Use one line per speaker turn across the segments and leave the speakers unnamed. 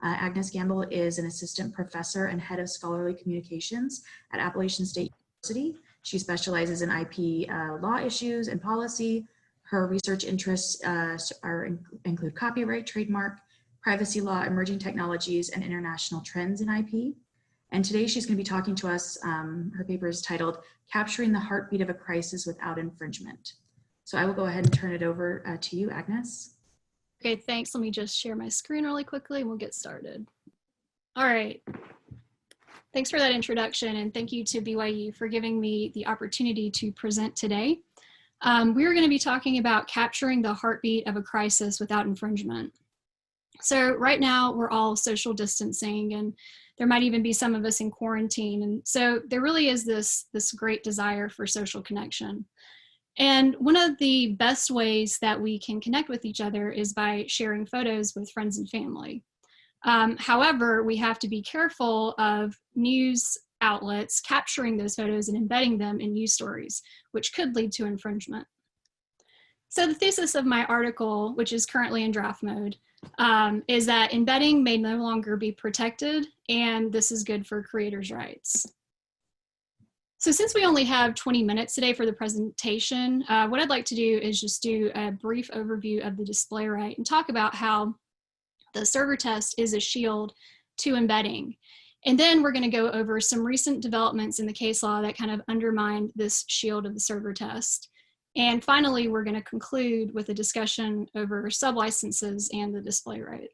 Agnes Gambill is an assistant professor and head of scholarly communications at Appalachian State University. She specializes in IP law issues and policy. Her research interests include copyright, trademark, privacy law, emerging technologies, and international trends in IP. And today she's going to be talking to us. Her paper is titled Capturing the Heartbeat of a Crisis Without Infringement. So I will go ahead and turn it over to you, Agnes.
Okay, thanks. Let me just share my screen really quickly and we'll get started. All right. Thanks for that introduction, and thank you to BYU for giving me the opportunity to present today. We're going to be talking about capturing the heartbeat of a crisis without infringement. So right now we're all social distancing, and there might even be some of us in quarantine. And so there really is this great desire for social connection. And one of the best ways that we can connect with each other is by sharing photos with friends and family. However, we have to be careful of news outlets capturing those photos and embedding them in news stories, which could lead to infringement. So the thesis of my article, which is currently in draft mode, is that embedding may no longer be protected, and this is good for creators' rights. So since we only have 20 minutes today for the presentation, what I'd like to do is just do a brief overview of the display right and talk about how the server test is a shield to embedding. And then we're going to go over some recent developments in the case law that kind of undermine this shield of the server test. And finally, we're going to conclude with a discussion over sublicenses and the display right.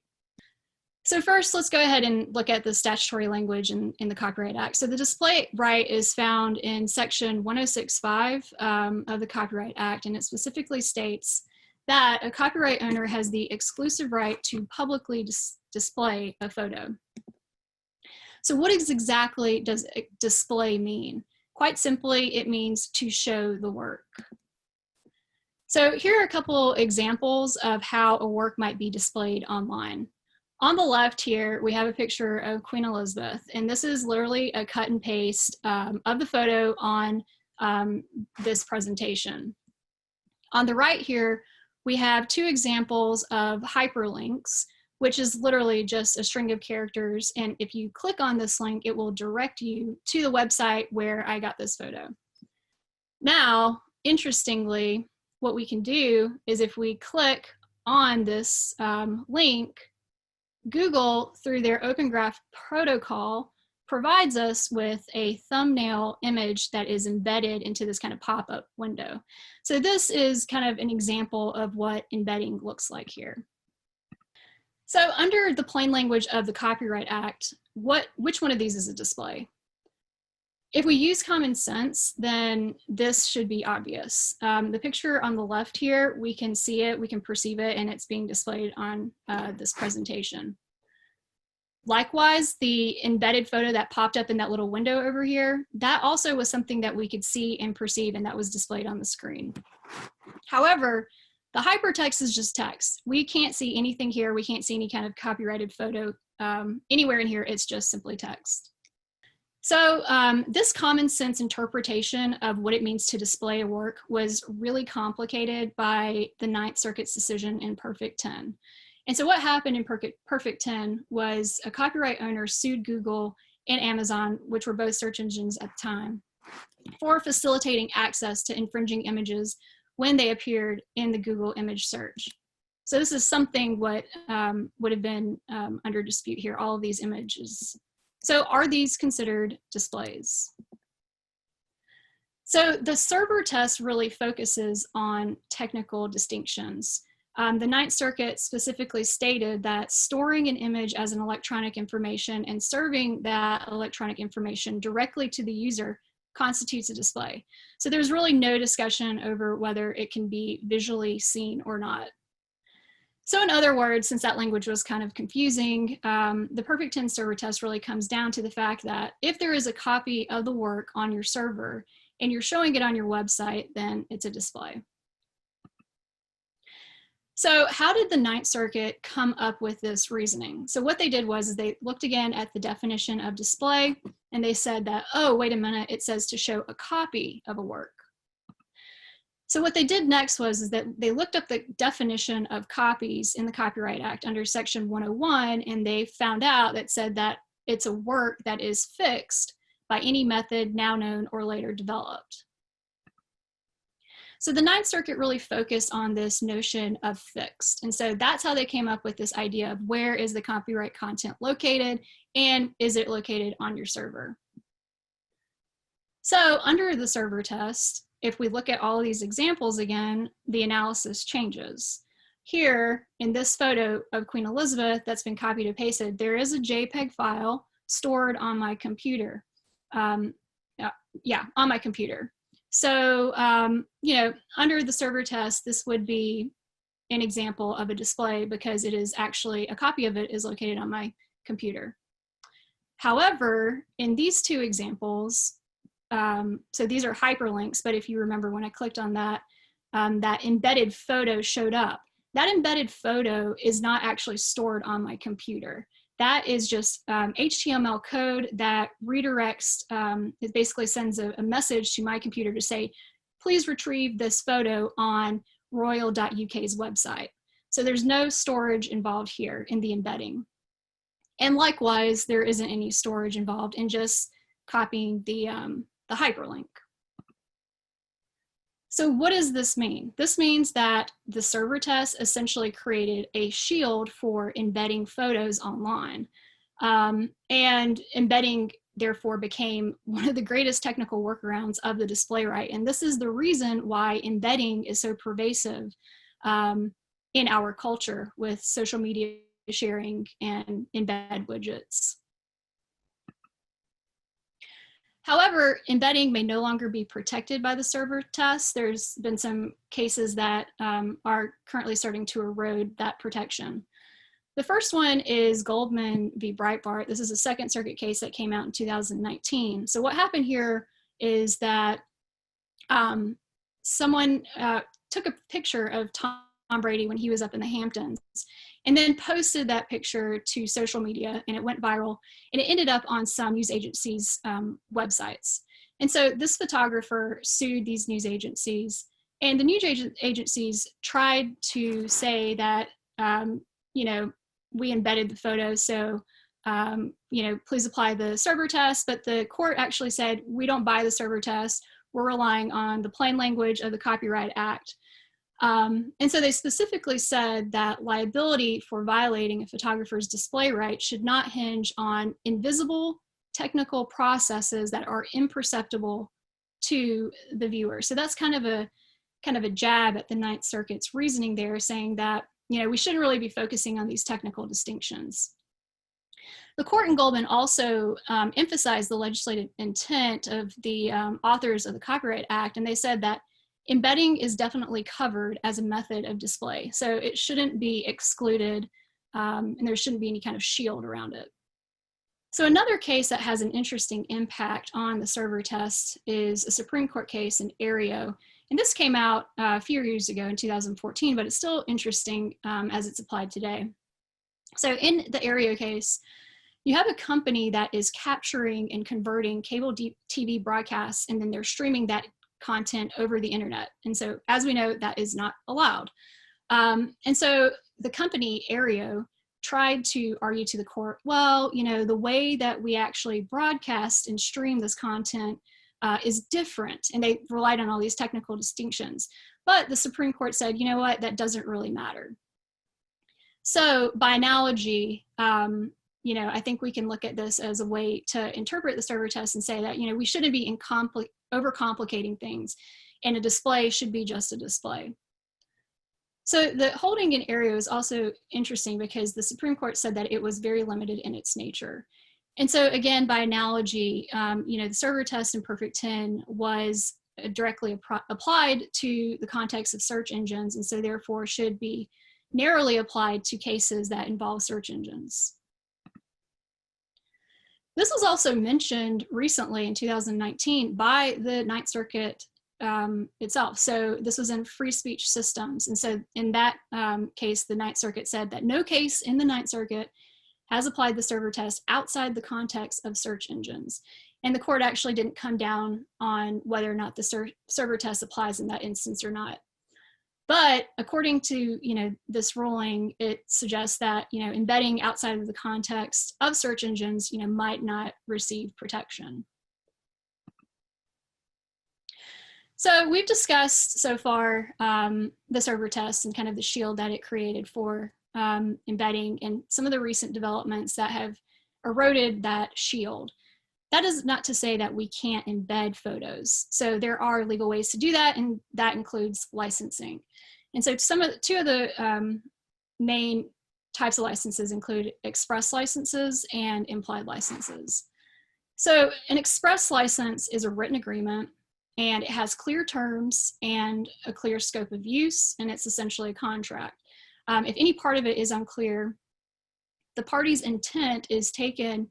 So first, let's go ahead and look at the statutory language in the Copyright Act. So the display right is found in section 106(5) of the Copyright Act, and it specifically states that a copyright owner has the exclusive right to publicly display a photo. So what exactly does display mean? Quite simply, it means to show the work. So here are a couple examples of how a work might be displayed online. On the left here, we have a picture of Queen Elizabeth, and this is literally a cut and paste of the photo on this presentation. On the right here, we have two examples of hyperlinks, which is literally just a string of characters, and if you click on this link, it will direct you to the website where I got this photo. Now, interestingly, what we can do is if we click on this link, Google, through their Open Graph protocol, provides us with a thumbnail image that is embedded into this kind of pop-up window. So this is kind of an example of what embedding looks like here. So under the plain language of the Copyright Act, which one of these is a display? If we use common sense, then this should be obvious. The picture on the left here, we can see it, we can perceive it, and it's being displayed on this presentation. Likewise, the embedded photo that popped up in that little window over here, that also was something that we could see and perceive, and that was displayed on the screen. However, the hypertext is just text. We can't see anything here. We can't see any kind of copyrighted photo anywhere in here. It's just simply text. So this common sense interpretation of what it means to display a work was really complicated by the Ninth Circuit's decision in Perfect 10. And so what happened in Perfect 10 was a copyright owner sued Google and Amazon, which were both search engines at the time, for facilitating access to infringing images when they appeared in the Google image search. So this is something what would have been under dispute here, all of these images. So are these considered displays? So the server test really focuses on technical distinctions. The Ninth Circuit specifically stated that storing an image as an electronic information and serving that electronic information directly to the user constitutes a display. So there's really no discussion over whether it can be visually seen or not. So in other words, since that language was kind of confusing, the Perfect 10 server test really comes down to the fact that if there is a copy of the work on your server and you're showing it on your website, then it's a display. So how did the Ninth Circuit come up with this reasoning? So what they did was they looked again at the definition of display, and they said that, oh, wait a minute, it says to show a copy of a work. So what they did next is that they looked up the definition of copies in the Copyright Act under Section 101, and they found out that said that it's a work that is fixed by any method now known or later developed. So the Ninth Circuit really focused on this notion of fixed. And so that's how they came up with this idea of where is the copyright content located, and is it located on your server? So under the server test, if we look at all of these examples again, the analysis changes. Here in this photo of Queen Elizabeth that's been copied and pasted, there is a JPEG file stored on my computer. On my computer. So, under the server test, this would be an example of a display because it is actually, a copy of it is located on my computer. However, in these two examples, so these are hyperlinks, but if you remember when I clicked on that, that embedded photo showed up. That embedded photo is not actually stored on my computer. That is just HTML code that redirects, it basically sends a message to my computer to say, please retrieve this photo on royal.uk's website. So there's no storage involved here in the embedding. And likewise, there isn't any storage involved in just copying the hyperlink. So what does this mean? This means that the server test essentially created a shield for embedding photos online. And embedding, therefore, became one of the greatest technical workarounds of the display right. And this is the reason why embedding is so pervasive in our culture with social media sharing and embed widgets. However, embedding may no longer be protected by the server test. There's been some cases that are currently starting to erode that protection. The first one is Goldman v. Breitbart. This is a Second Circuit case that came out in 2019. So what happened here is that someone took a picture of Tom Brady when he was up in the Hamptons and then posted that picture to social media, and it went viral, and it ended up on some news agencies' websites. And so this photographer sued these news agencies, and the news agencies tried to say that, we embedded the photo, so, please apply the server test, but the court actually said, we don't buy the server test, we're relying on the plain language of the Copyright Act. And so they specifically said that liability for violating a photographer's display right should not hinge on invisible technical processes that are imperceptible to the viewer. So that's kind of a jab at the Ninth Circuit's reasoning there, saying that, we shouldn't really be focusing on these technical distinctions. The court in Goldman also emphasized the legislative intent of the authors of the Copyright Act, and they said that embedding is definitely covered as a method of display. So it shouldn't be excluded, and there shouldn't be any kind of shield around it. So another case that has an interesting impact on the server test is a Supreme Court case in Aereo. And this came out a few years ago in 2014, but it's still interesting as it's applied today. So in the Aereo case, you have a company that is capturing and converting cable TV broadcasts, and then they're streaming that content over the internet. And so, as we know, that is not allowed. And so the company Aereo tried to argue to the court, well, the way that we actually broadcast and stream this content is different. And they relied on all these technical distinctions. But the Supreme Court said, you know what, that doesn't really matter. So by analogy, I think we can look at this as a way to interpret the server test and say that, we shouldn't be overcomplicating things, and a display should be just a display. So the holding in Aereo is also interesting because the Supreme Court said that it was very limited in its nature. And so again, by analogy, the server test in Perfect 10 was directly applied to the context of search engines, and so therefore should be narrowly applied to cases that involve search engines. This was also mentioned recently in 2019 by the Ninth Circuit itself. So this was in free speech systems. And so in that case, the Ninth Circuit said that no case in the Ninth Circuit has applied the server test outside the context of search engines. And the court actually didn't come down on whether or not the server test applies in that instance or not. But according to, this ruling, it suggests that, embedding outside of the context of search engines, might not receive protection. So we've discussed so far the server test and kind of the shield that it created for embedding and some of the recent developments that have eroded that shield. That is not to say that we can't embed photos. So there are legal ways to do that, and that includes licensing. And so two of the main types of licenses include express licenses and implied licenses. So an express license is a written agreement, and it has clear terms and a clear scope of use, and it's essentially a contract. If any part of it is unclear, the party's intent is taken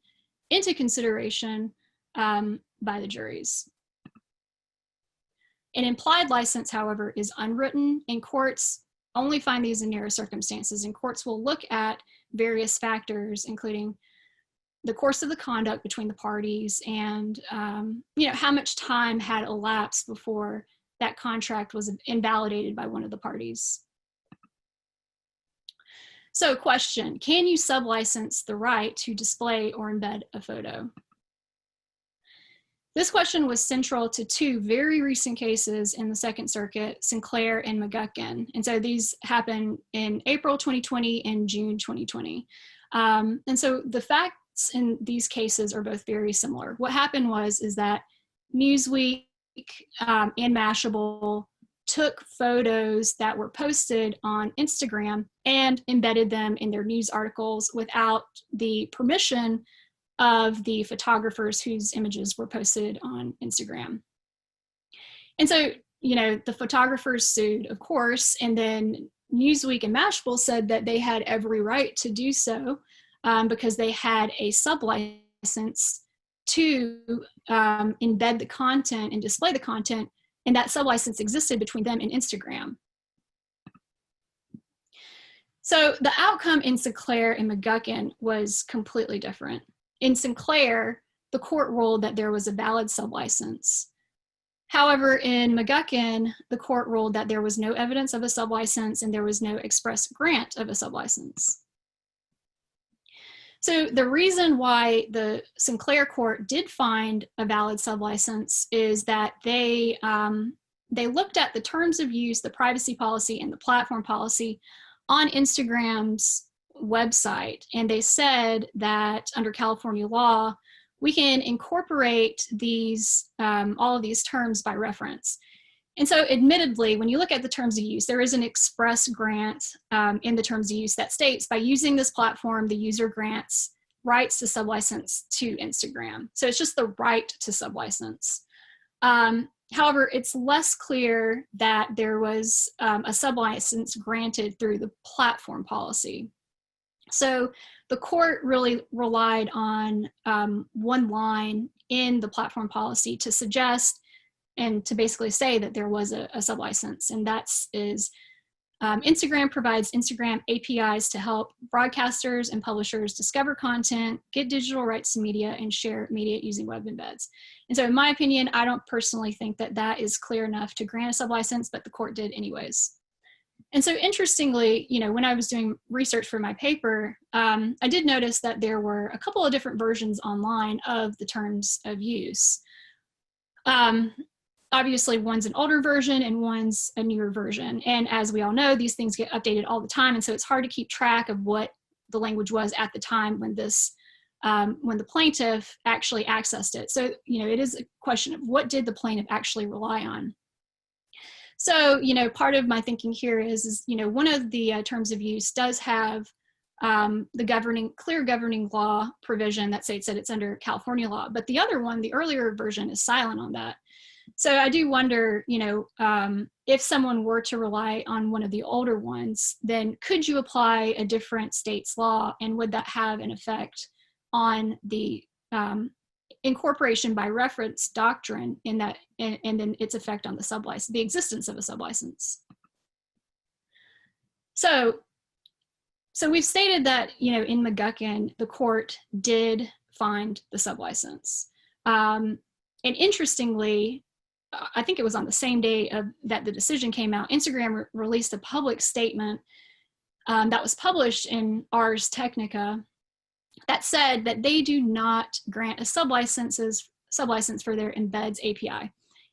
into consideration by the juries. An implied license, however, is unwritten, and courts only find these in narrow circumstances, and courts will look at various factors, including the course of the conduct between the parties and how much time had elapsed before that contract was invalidated by one of the parties. So question, can you sublicense the right to display or embed a photo? This question was central to two very recent cases in the Second Circuit, Sinclair and McGucken. And so these happened in April 2020 and June 2020. And so the facts in these cases are both very similar. What happened is that Newsweek and Mashable took photos that were posted on Instagram and embedded them in their news articles without the permission of the photographers whose images were posted on Instagram. And so, the photographers sued, of course, and then Newsweek and Mashable said that they had every right to do so because they had a sublicense to embed the content and display the content, and that sublicense existed between them and Instagram. So the outcome in Sinclair and McGucken was completely different. In Sinclair, the court ruled that there was a valid sublicense. However, in McGucken, the court ruled that there was no evidence of a sublicense and there was no express grant of a sublicense. So the reason why the Sinclair court did find a valid sublicense is that they looked at the terms of use, the privacy policy, and the platform policy on Instagram's website. And they said that under California law, we can incorporate these, all of these terms by reference. And so admittedly, when you look at the terms of use, there is an express grant in the terms of use that states by using this platform, the user grants rights to sublicense to Instagram. So it's just the right to sublicense. However, it's less clear that there was a sublicense granted through the platform policy. So the court really relied on one line in the platform policy to suggest and to basically say that there was a sublicense, and that is Instagram provides Instagram APIs to help broadcasters and publishers discover content, get digital rights to media, and share media using web embeds. And so in my opinion, I don't personally think that that is clear enough to grant a sublicense, but the court did anyways. And so interestingly, when I was doing research for my paper, I did notice that there were a couple of different versions online of the terms of use. Obviously, one's an older version and one's a newer version. And as we all know, these things get updated all the time. And so it's hard to keep track of what the language was at the time when when the plaintiff actually accessed it. So, it is a question of what did the plaintiff actually rely on? So, part of my thinking here is one of the terms of use does have the clear governing law provision that states that it's under California law, but the other one, the earlier version, is silent on that. So I do wonder, if someone were to rely on one of the older ones, then could you apply a different state's law, and would that have an effect on the incorporation by reference doctrine in that, and then its effect on the existence of a sublicense? So we've stated that, in McGucken, the court did find the sublicense. And interestingly, I think it was on the same day that the decision came out, Instagram released a public statement that was published in Ars Technica that said that they do not grant a sublicense for their Embeds API.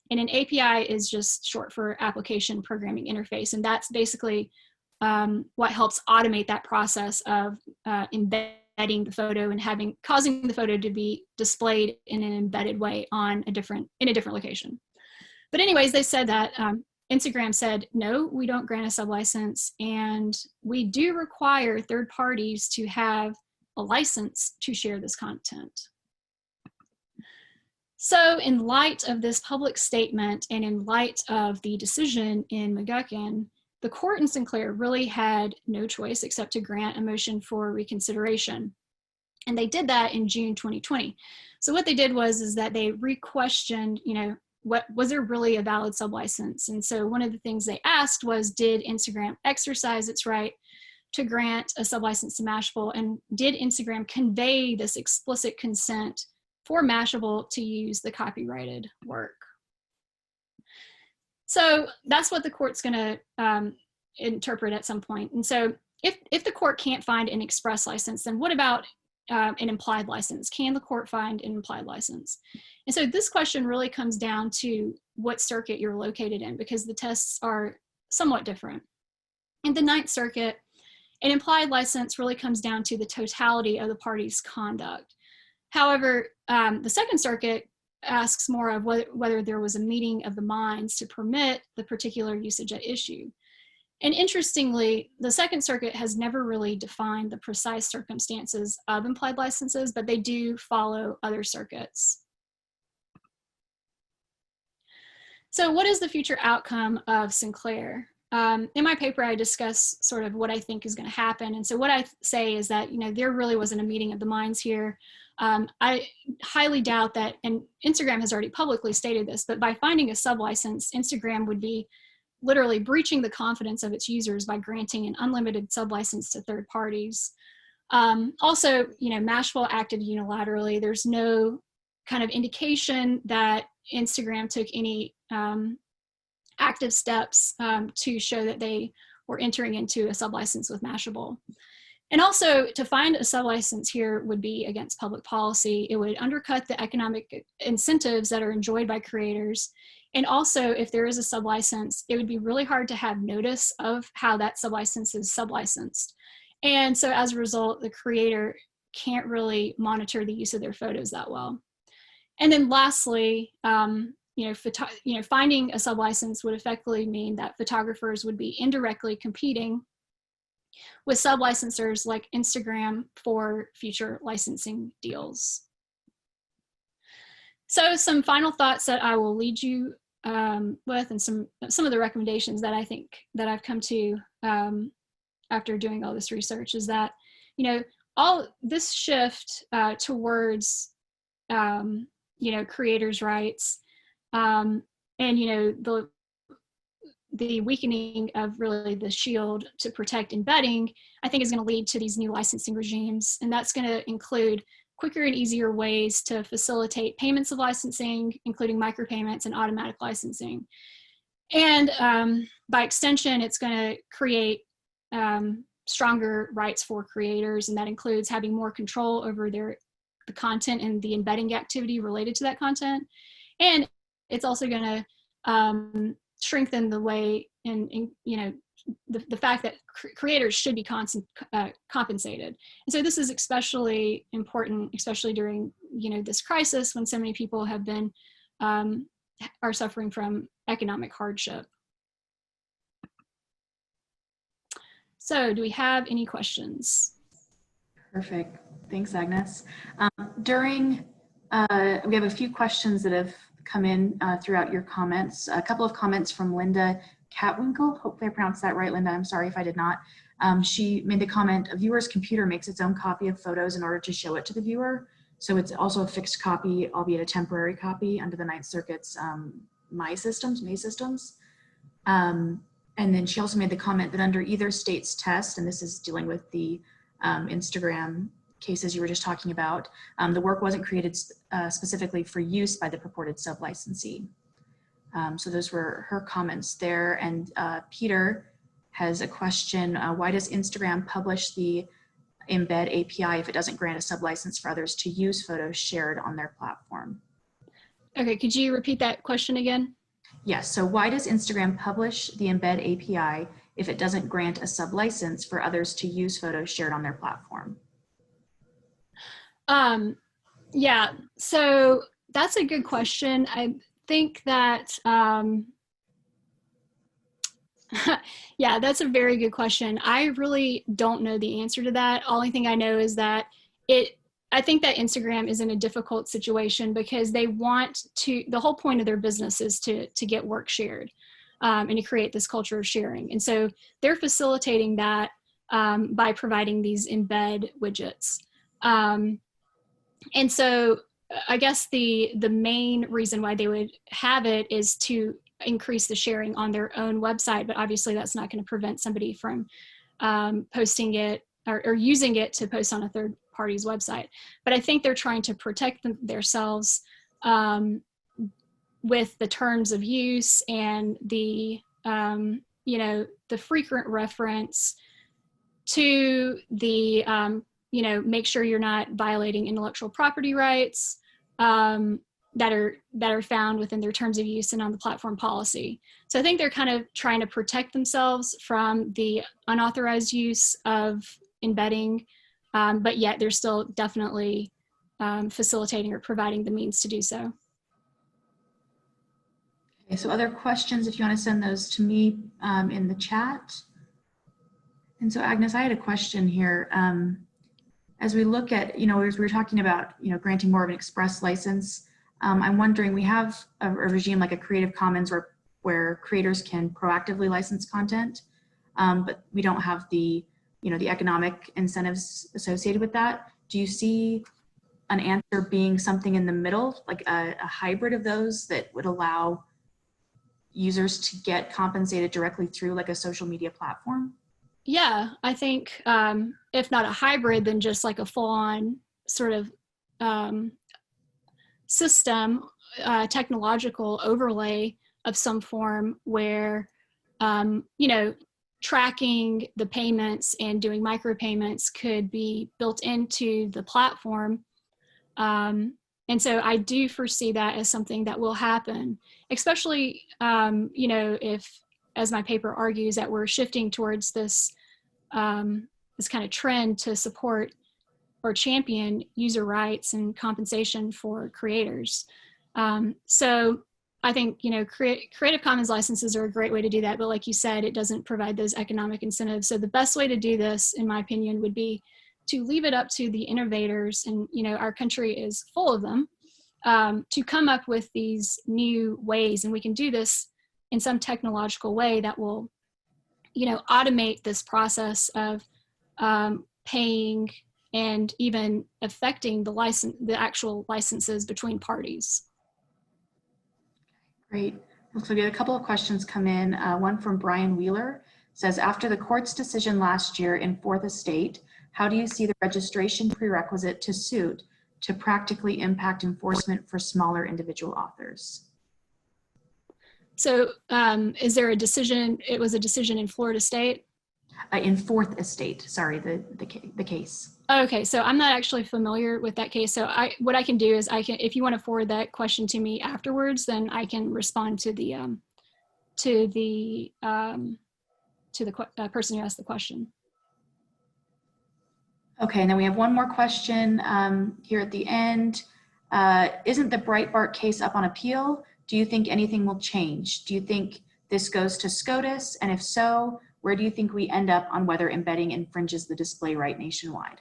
And an API is just short for Application Programming Interface. And that's basically what helps automate that process of embedding the photo and causing the photo to be displayed in an embedded way in a different location. But anyways, they said that Instagram said, no, we don't grant a sublicense, and we do require third parties to have a license to share this content. So in light of this public statement and in light of the decision in McGucken, the court in Sinclair really had no choice except to grant a motion for reconsideration. And they did that in June 2020. So what they did is that they re-questioned, what was there really a valid sublicense? And so one of the things they asked was, did Instagram exercise its right to grant a sublicense to Mashable? And did Instagram convey this explicit consent for Mashable to use the copyrighted work? So that's what the court's going to interpret at some point. And so if the court can't find an express license, then what about an implied license? Can the court find an implied license? And so this question really comes down to what circuit you're located in, because the tests are somewhat different. In the Ninth Circuit, an implied license really comes down to the totality of the party's conduct. However, the Second Circuit asks more of whether there was a meeting of the minds to permit the particular usage at issue. And interestingly, the Second Circuit has never really defined the precise circumstances of implied licenses, but they do follow other circuits. So what is the future outcome of Sinclair? In my paper, I discuss sort of what I think is going to happen. And so what I say is that, there really wasn't a meeting of the minds here. I highly doubt that, and Instagram has already publicly stated this, but by finding a sublicense, Instagram would be literally breaching the confidence of its users by granting an unlimited sublicense to third parties. Also, Mashable acted unilaterally. There's no kind of indication that Instagram took any active steps to show that they were entering into a sublicense with Mashable. And also, to find a sublicense here would be against public policy. It would undercut the economic incentives that are enjoyed by creators. And also, if there is a sublicense, it would be really hard to have notice of how that sublicense is sublicensed. And so as a result, the creator can't really monitor the use of their photos that well. And then lastly, finding a sublicense would effectively mean that photographers would be indirectly competing with sublicensors like Instagram for future licensing deals. So some final thoughts that I will lead you with, and some of the recommendations that I think that I've come to after doing all this research is that, all this shift towards, creators' rights and, the weakening of really the shield to protect embedding, I think is going to lead to these new licensing regimes. And that's going to include quicker and easier ways to facilitate payments of licensing, including micropayments and automatic licensing. And by extension, it's going to create stronger rights for creators, and that includes having more control over the content and the embedding activity related to that content. And it's also going to strengthen the way the fact that creators should be compensated. And so this is especially important, especially during this crisis when so many people have been are suffering from economic hardship. So do we have any questions?
Perfect. Thanks, Agnes. We have a few questions that have come in throughout your comments. A couple of comments from Linda Catwinkle. Hopefully I pronounced that right, Linda. I'm sorry if I did not. She made the comment, a viewer's computer makes its own copy of photos in order to show it to the viewer. So it's also a fixed copy, albeit a temporary copy under the Ninth Circuit's May systems. And then she also made the comment that under either state's test, and this is dealing with the Instagram cases you were just talking about, the work wasn't created specifically for use by the purported sub-licensee. So those were her comments there. And Peter has a question, why does Instagram publish the Embed API if it doesn't grant a sub-license for others to use photos shared on their platform?
Okay, could you repeat that question again?
Yes, so why does Instagram publish the Embed API if it doesn't grant a sub-license for others to use photos shared on their platform?
Yeah, so that's a good question. I think that, yeah, that's a very good question. I really don't know the answer to that. Only thing I know is that I think that Instagram is in a difficult situation because they want to, the whole point of their business is to get work shared and to create this culture of sharing. And so they're facilitating that by providing these embed widgets. And so I guess the main reason why they would have it is to increase the sharing on their own website, but obviously that's not going to prevent somebody from posting it or using it to post on a third party's website. But I think they're trying to protect themselves with the terms of use and the the frequent reference to the make sure you're not violating intellectual property rights that are found within their terms of use and on the platform policy. So I think they're kind of trying to protect themselves from the unauthorized use of embedding, but yet they're still definitely facilitating or providing the means to do so.
Okay, so other questions, if you want to send those to me in the chat. And so Agnes, I had a question here. As we look at, as we were talking about, granting more of an express license, I'm wondering, we have a regime like a Creative Commons where creators can proactively license content, but we don't have the, the economic incentives associated with that. Do you see an answer being something in the middle, like a hybrid of those that would allow users to get compensated directly through like a social media platform?
Yeah, I think if not a hybrid, then just like a full-on sort of system, technological overlay of some form where, tracking the payments and doing micropayments could be built into the platform. And so I do foresee that as something that will happen, especially, if, as my paper argues, that we're shifting towards this this kind of trend to support or champion user rights and compensation for creators. So I think, Creative Commons licenses are a great way to do that, but like you said, it doesn't provide those economic incentives. So the best way to do this, in my opinion, would be to leave it up to the innovators, and our country is full of them, to come up with these new ways, and we can do this in some technological way that will automate this process of paying and even affecting the actual licenses between parties.
Great. Looks like we had a couple of questions come in. One from Brian Wheeler says, after the court's decision last year in Fourth Estate, how do you see the registration prerequisite to suit to practically impact enforcement for smaller individual authors?
So is there a decision? It was a decision in Florida State?
In Fourth Estate, sorry, the case.
Okay, so I'm not actually familiar with that case. So what I can do is if you want to forward that question to me afterwards, then I can respond to the person who asked the question. Okay,
and then we have one more question here at the end. Isn't the Breitbart case up on appeal? Do you think anything will change? Do you think this goes to SCOTUS? And if so, where do you think we end up on whether embedding infringes the display right nationwide?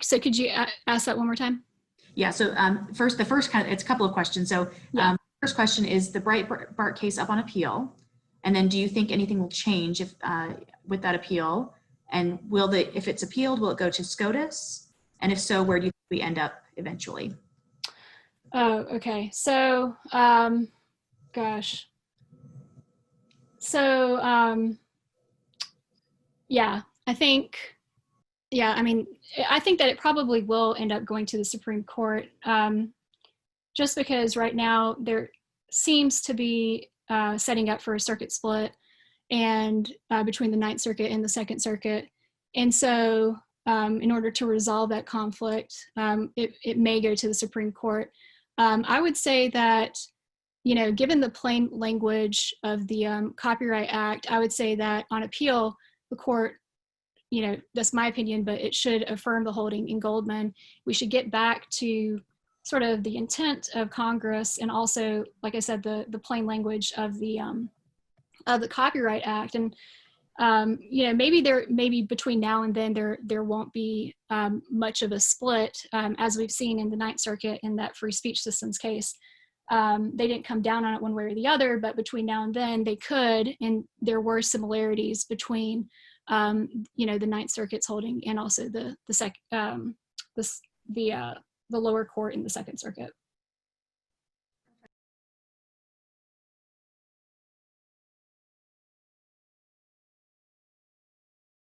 So could you ask that one more time?
Yeah, so it's a couple of questions. So
yeah.
First question is the Breitbart case up on appeal? And then do you think anything will change if with that appeal? And if it's appealed, will it go to SCOTUS? And if so, where do you think we end up eventually?
Oh, okay. So, gosh. So, yeah, I think Yeah, I mean, I think that it probably will end up going to the Supreme Court, just because right now there seems to be setting up for a circuit split and between the Ninth Circuit and the Second Circuit. And so in order to resolve that conflict, it may go to the Supreme Court. I would say that, you know, given the plain language of the Copyright Act, I would say that on appeal, the court, you know, that's my opinion, but it should affirm the holding in Goldman. We should get back to sort of the intent of Congress, and also, like I said, the plain language of the Copyright Act. And you know, maybe between now and then there won't be much of a split, as we've seen in the Ninth Circuit in that free speech systems case. They didn't come down on it one way or the other, but between now and then they could, and there were similarities between you know, the Ninth Circuit's holding and also the lower court in the Second Circuit.